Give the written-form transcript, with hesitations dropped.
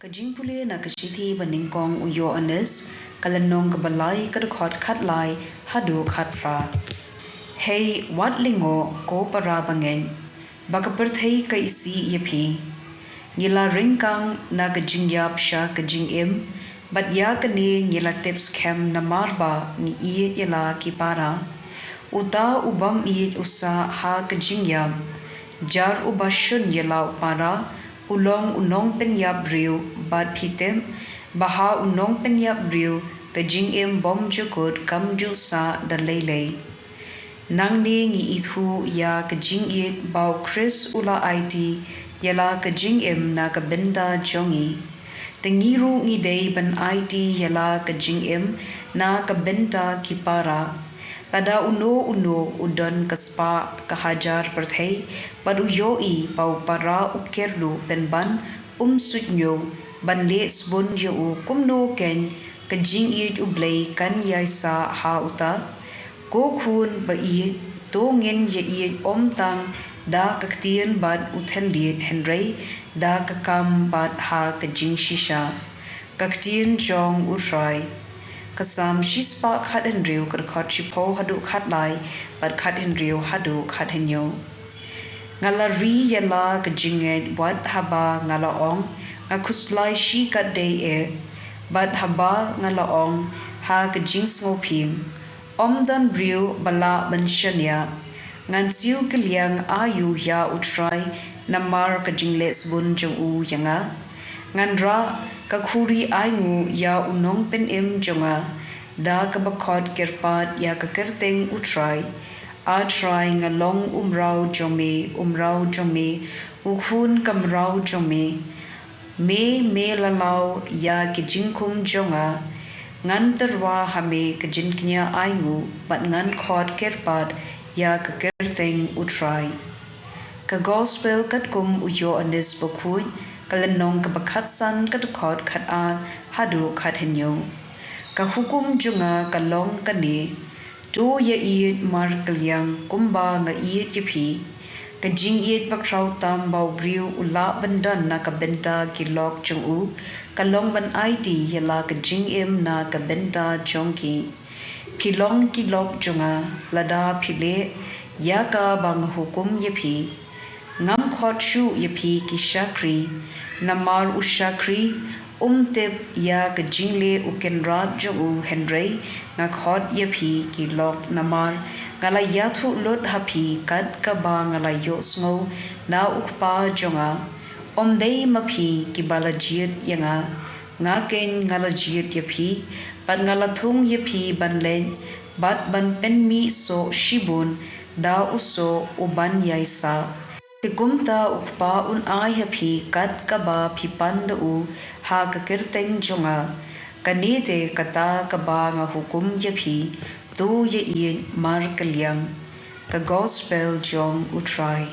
Ka jingpule na ka shithi baningkong uyo anis kalanong ka balay ka khot khat lai hadu khat fra. Hey wat lingo ko para bangen baka perthei ka isi yepi. Ngila ringkang na ka jingyap sha ka jingim bat ya ka ni ngila tips kem na marba ni iit yala ki para. Uta ubam iit usa ha ka jingyam jar ubashun yala para. Ulong unong penyap riu bad pitem baha unong penyap riu ka jingim bom jukut kam ju sa da lele nang ni ngi ithu ya ka jingit bau Chris ula IT yala ka jingim na ka benda jongi tengiru ngi dei ban IT yala ka jingim na ka benda kipara pada uno udon kaspa kahajar perthei padu yoi pau para ukerlu penban sutnyo ban le sbun yo kumno ken kajing it Blei kan yaisa ha uta ko khun ba i to ngen ye i tang da ktien bad uthel li henry da ka kam bad ha kajing shisha ktien jong utrai kasam shispa khat en riu kar khat chipo hadu khat lai but khat en riu hadu khat henyo ngala ri yala ka jinget wat haba ngala ong nga khuslai shi ka dei e but haba ngala ong ha ka jing sngo phing dan riu bala banshania ngan siu kliang ayu ya utrai namar ka jingles bun jong u yanga ngan ra ka khuri aingu ya unong pen em jonga da ka bakhot kerpat ya ka kerteng utrai a try ngalong umrau jome ukhun kamrau jome me lalau ya ki jingkum jonga ngan terwa hame ka jinknya aingu bat ngan khot kerpat ya ka kerteng utrai ka gospel kat kum uyo anis bakhuj kalanong ka bakhat san ka khot khat an hadu khat henyo ka hukum junga ka long ka ni to ye iet mar kalyang kumba nga iet yepi ka jing iet pakrau tam bau briu ula bandan na ka benta ki lok chung u ka long ban ID yala ka jing em na ka benta jongki pilong ki lok junga lada phile ya ka bang hukum yepi ngam khot shu yepi ki shakri namar ushakri tep ya ka jingle ukenrat jo u henry nga khot yepi ki lok namar ngala yathu lot hapi kat ka ba ngala yo sngo na ukpa jonga dei mapi ki balajiet yanga nga ken ngala jiet yepi pan ngala thung yepi ban len bat ban pen mi so shibun da uso uban yaisa Tikumta ukpa ai hapi kat kaba pipanda u ha ka kerteng jonga kanite kata kaba nga hukum yapi tu ye mar kalyang ka gospel jong utrai